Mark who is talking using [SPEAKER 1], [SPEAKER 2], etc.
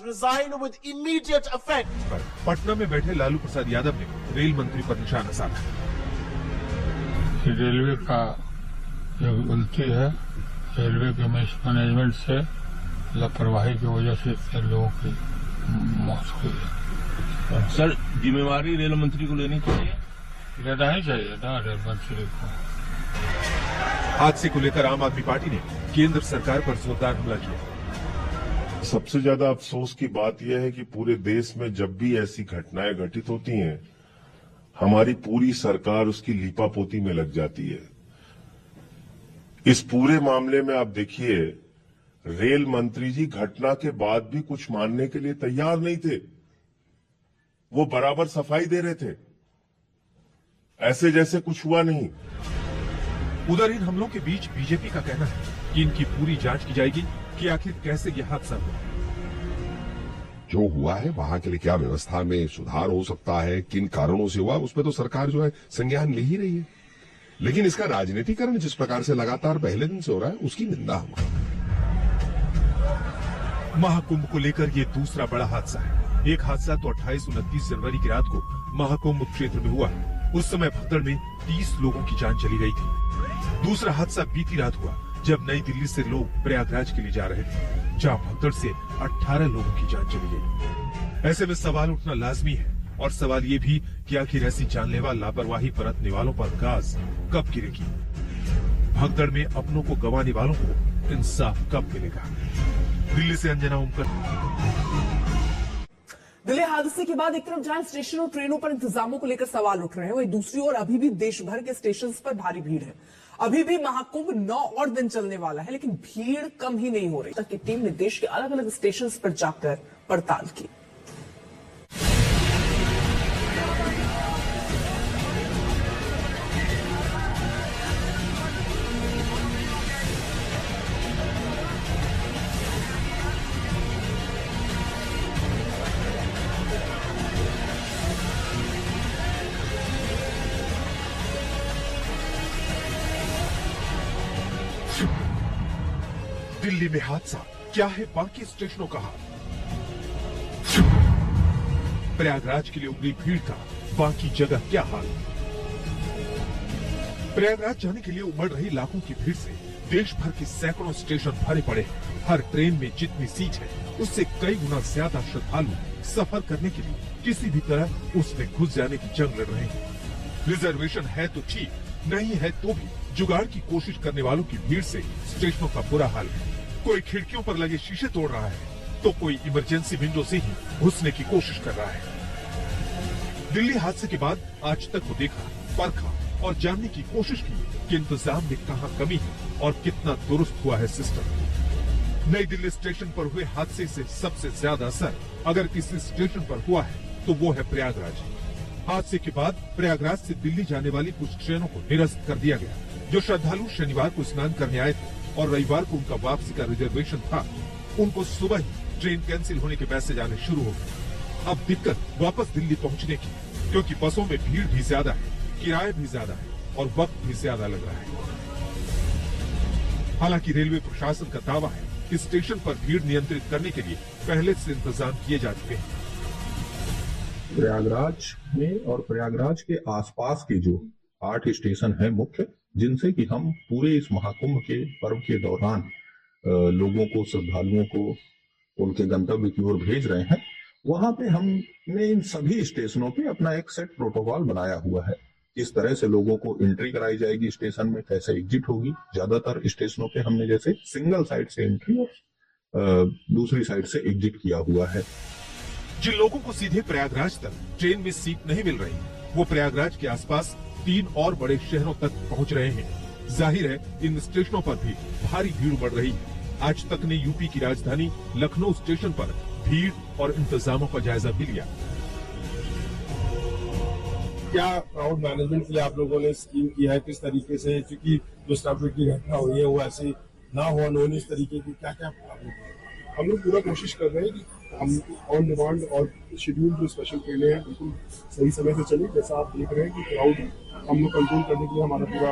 [SPEAKER 1] resign with immediate effect.
[SPEAKER 2] Patna में बैठे लालू प्रसाद यादव ने रेल मंत्री पर निशाना साधा।
[SPEAKER 3] रेलवे का एक गलती है, रेलवे के मैनेजमेंट से लापरवाही की वजह से इतने लोगों की मौत हुई है।
[SPEAKER 4] सर, जिम्मेवारी रेल मंत्री को लेनी चाहिए,
[SPEAKER 3] लेना ही चाहिए ना रेल मंत्री को।
[SPEAKER 2] हादसे को लेकर आम आदमी पार्टी ने केंद्र सरकार पर जोरदार हमला किया।
[SPEAKER 5] सबसे ज्यादा अफसोस की बात यह है कि पूरे देश में जब भी ऐसी घटनाएं घटित होती हैं, हमारी पूरी सरकार उसकी लीपापोती में लग जाती है। इस पूरे मामले में आप देखिए, रेल मंत्री जी घटना के बाद भी कुछ मानने के लिए तैयार नहीं थे। वो बराबर सफाई दे रहे थे, ऐसे जैसे कुछ हुआ नहीं।
[SPEAKER 2] उधर इन हमलों के बीच बीजेपी का कहना है कि इनकी पूरी जांच की जाएगी कि आखिर कैसे यह हादसा हुआ।
[SPEAKER 6] जो हुआ है वहां के लिए क्या व्यवस्था में सुधार हो सकता है, किन कारणों से हुआ, उसमें तो सरकार जो है संज्ञान ले ही रही है। लेकिन इसका राजनीतिकरण जिस प्रकार से लगातार पहले दिन से हो रहा है, उसकी निंदा हम करते हैं।
[SPEAKER 2] महाकुंभ को लेकर ये दूसरा बड़ा हादसा है। एक हादसा तो 28-29 जनवरी की रात को महाकुंभ क्षेत्र में हुआ। उस समय भगदड़ में 30 लोगों की जान चली गई थी। दूसरा हादसा बीती रात हुआ जब नई दिल्ली से लोग प्रयागराज के लिए जा रहे थे, जहां भगदड़ से 18 लोगों की जान चली गई। ऐसे में सवाल उठना लाजमी है, और सवाल ये भी कि आखिर ऐसी जानलेवा लापरवाही बरतने वालों पर गाज कब गिरेगी। भगदड़ में अपनों को गंवाने वालों को इंसाफ कब मिलेगा। दिल्ली से अंजना ओमकर।
[SPEAKER 7] दिल्ली हादसे के बाद एक तरफ जहां स्टेशन और ट्रेनों पर इंतजामों को लेकर सवाल उठ रहे हैं, वहीं दूसरी ओर अभी भी देश भर के स्टेशन पर भारी भीड़ है। अभी भी महाकुंभ 9 और दिन चलने वाला है, लेकिन भीड़ कम ही नहीं हो रही। तक की टीम ने देश के अलग अलग स्टेशन पर जाकर पड़ताल की।
[SPEAKER 2] दिल्ली में हादसा, क्या है बाकी स्टेशनों का हाल। प्रयागराज के लिए उमड़ी भीड़ का बाकी जगह क्या हाल। प्रयागराज जाने के लिए उमड़ रही लाखों की भीड़ से देश भर के सैकड़ों स्टेशन भरे पड़े हैं। हर ट्रेन में जितनी सीट है, उससे कई गुना ज्यादा श्रद्धालु सफर करने के लिए किसी भी तरह उसमें घुस जाने की जंग लड़ रहे हैं। रिजर्वेशन है तो ठीक, नहीं है तो भी जुगाड़ की कोशिश करने वालों की भीड़ से स्टेशनों का बुरा हाल है। कोई खिड़कियों पर लगे शीशे तोड़ रहा है, तो कोई इमरजेंसी विंडो से ही घुसने की कोशिश कर रहा है। दिल्ली हादसे के बाद आज तक को देखा, परखा और जानने की कोशिश की कि इंतजाम में कहां कमी है और कितना दुरुस्त हुआ है सिस्टम। नई दिल्ली स्टेशन पर हुए हादसे से सबसे ज्यादा असर अगर किसी स्टेशन पर हुआ है तो वो है प्रयागराज। हादसे के बाद प्रयागराज से दिल्ली जाने वाली कुछ ट्रेनों को निरस्त कर दिया गया। जो श्रद्धालु शनिवार को स्नान करने आए थे और रविवार को उनका वापसी का रिजर्वेशन था, उनको सुबह ही ट्रेन कैंसिल होने के मैसेज आने शुरू हो गए। अब दिक्कत वापस दिल्ली पहुंचने की, क्योंकि बसों में भीड़ भी ज्यादा है, किराया भी ज्यादा है और वक्त भी ज्यादा लग रहा है। हालांकि रेलवे प्रशासन का दावा है कि स्टेशन पर भीड़ नियंत्रित करने के लिए पहले से इंतजाम किए जा चुके हैं।
[SPEAKER 8] प्रयागराज में और प्रयागराज के आसपास के जो 8 स्टेशन हैं मुख्य, जिनसे कि हम पूरे इस महाकुंभ के पर्व के दौरान लोगों को, श्रद्धालुओं को उनके गंतव्य की ओर भेज रहे हैं, वहां पे हमने इन सभी स्टेशनों पे अपना एक सेट प्रोटोकॉल बनाया हुआ है। किस तरह से लोगों को एंट्री कराई जाएगी स्टेशन में, कैसे एग्जिट होगी। ज्यादातर स्टेशनों पे हमने जैसे सिंगल साइड से एंट्री और दूसरी साइड से एग्जिट किया हुआ है।
[SPEAKER 2] जिन लोगों को सीधे प्रयागराज तक ट्रेन में सीट नहीं मिल रही, वो प्रयागराज के आसपास 3 और बड़े शहरों तक पहुंच रहे हैं। जाहिर है इन स्टेशनों पर भी भारी भीड़ बढ़ रही है। आज तक ने यूपी की राजधानी लखनऊ स्टेशन पर भीड़ और इंतजामों का जायजा भी लिया।
[SPEAKER 9] क्या क्राउड मैनेजमेंट के लिए आप लोगों ने स्कीम किया है, किस तरीके से, क्योंकि जो स्टैम्पेड की घटना हुई है वो ऐसी ना हो, अनहोनी इस तरीके की क्या क्या हम लोग पूरा कोशिश कर रहे हैं कि हम ऑन डिमांड और शेड्यूल जो स्पेशल ट्रेनें हैं बिल्कुल सही समय से चले। जैसा आप देख रहे हैं कि क्राउड हम लोग कंट्रोल करने के लिए हमारा पूरा